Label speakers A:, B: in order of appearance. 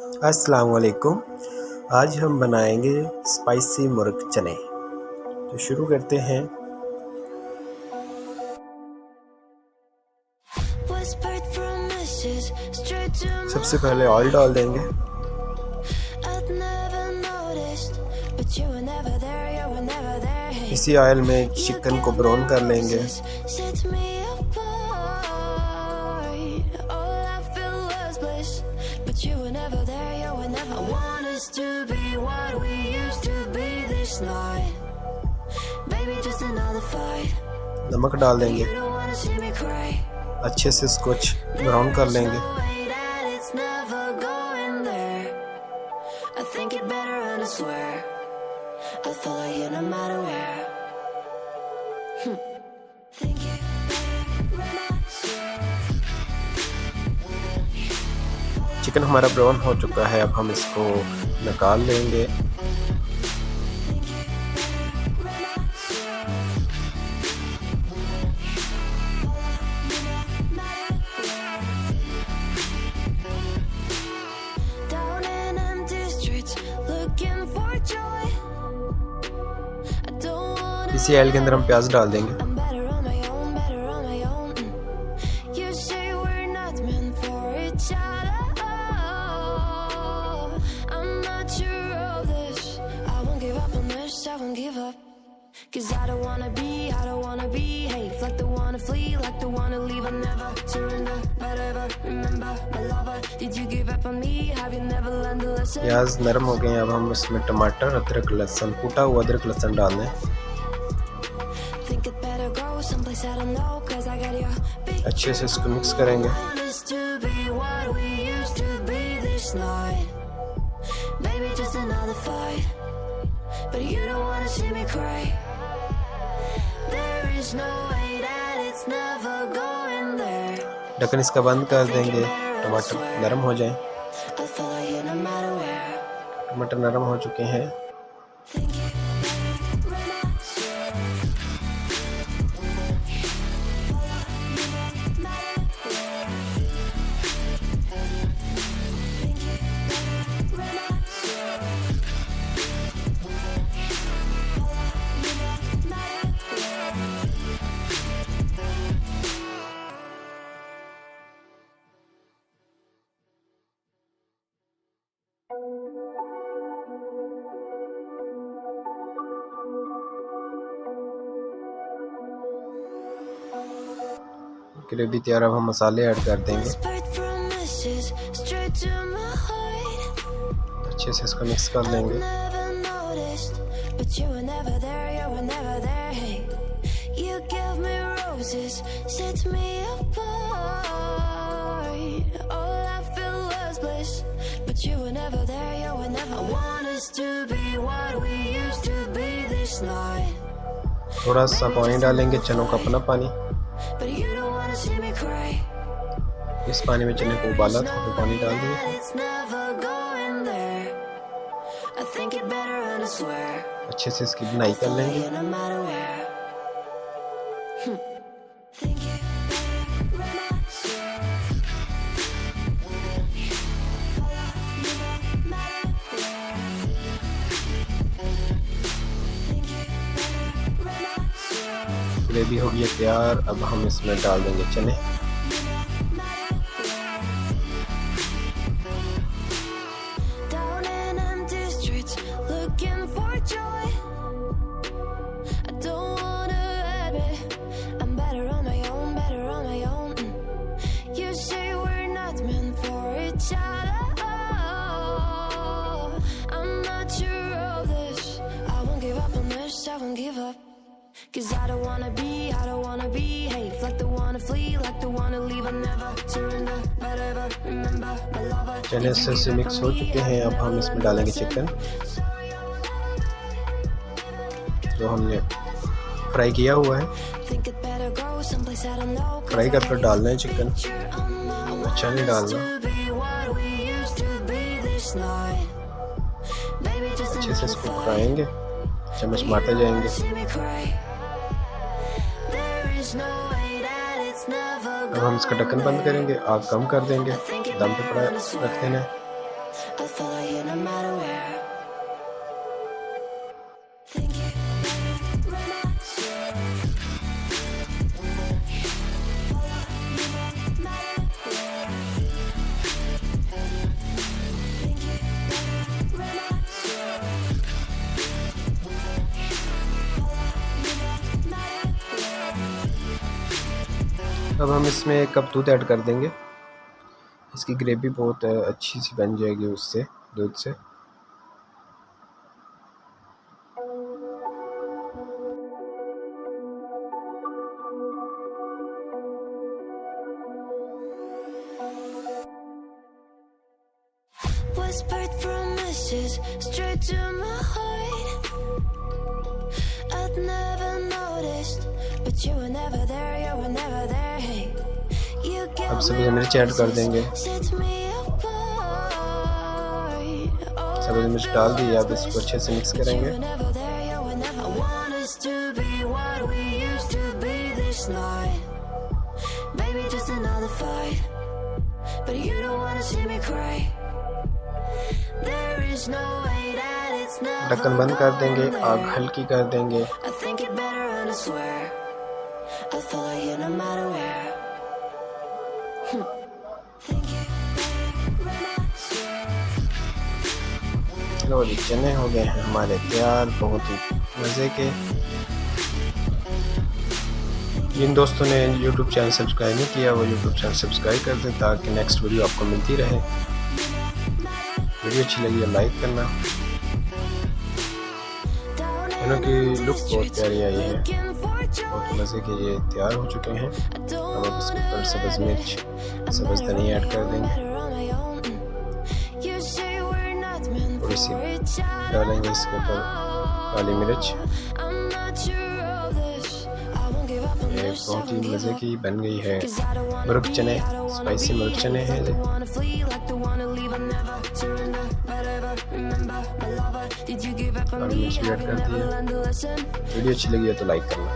A: अस्सलाम वालेकुम। आज हम बनाएंगे स्पाइसी मुर्ग चने। तो शुरू करते हैं। सबसे पहले ऑयल डाल देंगे। इसी ऑयल में चिकन को ब्राउन कर लेंगे। नमक डाल देंगे। अच्छे से इसको ब्राउन कर लेंगे। चिकन हमारा ब्राउन हो चुका है। अब हम इसको निकाल लेंगे। इसी ऑयल के अंदर हम प्याज डाल देंगे। प्याज नरम हो गए। अब हम इसमें टमाटर, अदरक, लहसुन, कूटा हुआ अदरक लहसुन डाल दें। अच्छे से इसको मिक्स करेंगे। ढक्कन इसका बंद कर देंगे। टमाटर नरम हो जाए। टमाटर नरम हो चुके हैं। ग्रेवी तैयार। अब हम मसाले ऐड कर देंगे। अच्छे से इसको मिक्स कर लेंगे। थोड़ा सा पानी डालेंगे, चनों का अपना पानी। इस पानी में चने को उबाला था तो पानी डाल दिया। अच्छे से इसकी बुनाई कर लेंगे। ग्रेवी हो गई है तैयार। अब हम इसमें डाल देंगे चने। Cause I don't wanna behave like the wanna flee, like the wanna leave. I never surrender, but ever remember my lover. चने से मिक्स हो चुके हैं। अब हम इसमें डालेंगे चिकन जो हमने फ्राई किया हुआ है। फ्राई कर कर डालना है चिकन, अच्छा नहीं डालना। अच्छे से इसको पकाएंगे, चम्मच मारते जाएंगे। अब हम इसका ढक्कन बंद करेंगे, आग कम कर देंगे, दम पे रख देना। I'll follow you no matter where. Think it better, run out, follow you no matter where. Think it better, run out, follow you no matter where.
B: अब हम इसमें 1 कप दूध ऐड कर देंगे। इसकी ग्रेवी बहुत अच्छी सी बन जाएगी उससे, दूध से।
A: Whispered promises straight to my heart. I'd never noticed, but you were never there, you were never there. Hey, you
B: अब
A: gave
B: सब्ज़ी
A: me
B: मिर्च ऐड कर देंगे।
A: set me apart.
B: सब्ज़ी मिर्च डाल दी, अब इसको अच्छे से मिक्स
A: But you
B: करेंगे।
A: were never there, you were never. I want us to be what we used to be this night. Maybe just another fight, but you don't wanna see me cry. There is no way that it's never
B: ढक्कन बंद कर देंगे,
A: going
B: आग
A: there.
B: हल्की कर देंगे।
A: I think it better and I swear I'll follow you no matter where. Think it better when I swear.
B: लो जी, चने हो गए हैं हमारे तैयार, बहुत ही मज़े के। जिन दोस्तों ने YouTube चैनल सब्सक्राइब नहीं किया वो YouTube चैनल सब्सक्राइब कर दें ताकि नेक्स्ट वीडियो आपको मिलती रहे। वीडियो अच्छी लगी है लाइक करना। दोनों की लुक बहुत प्यारी आई है, बहुत मज़े के ये तैयार हो चुके हैं। अब आप इसके ऊपर सब्ज़ मिर्च, सब्ज़ धनिया ऐड कर देंगे। थोड़ी सी डालेंगे इसके ऊपर काली मिर्च। ये बहुत ही मज़े की बन गई है मुर्ग चने, स्पाइसी मुर्ग चने हैं। काली मिर्च भी ऐड कर दी है। वीडियो अच्छी लगी है तो लाइक करना।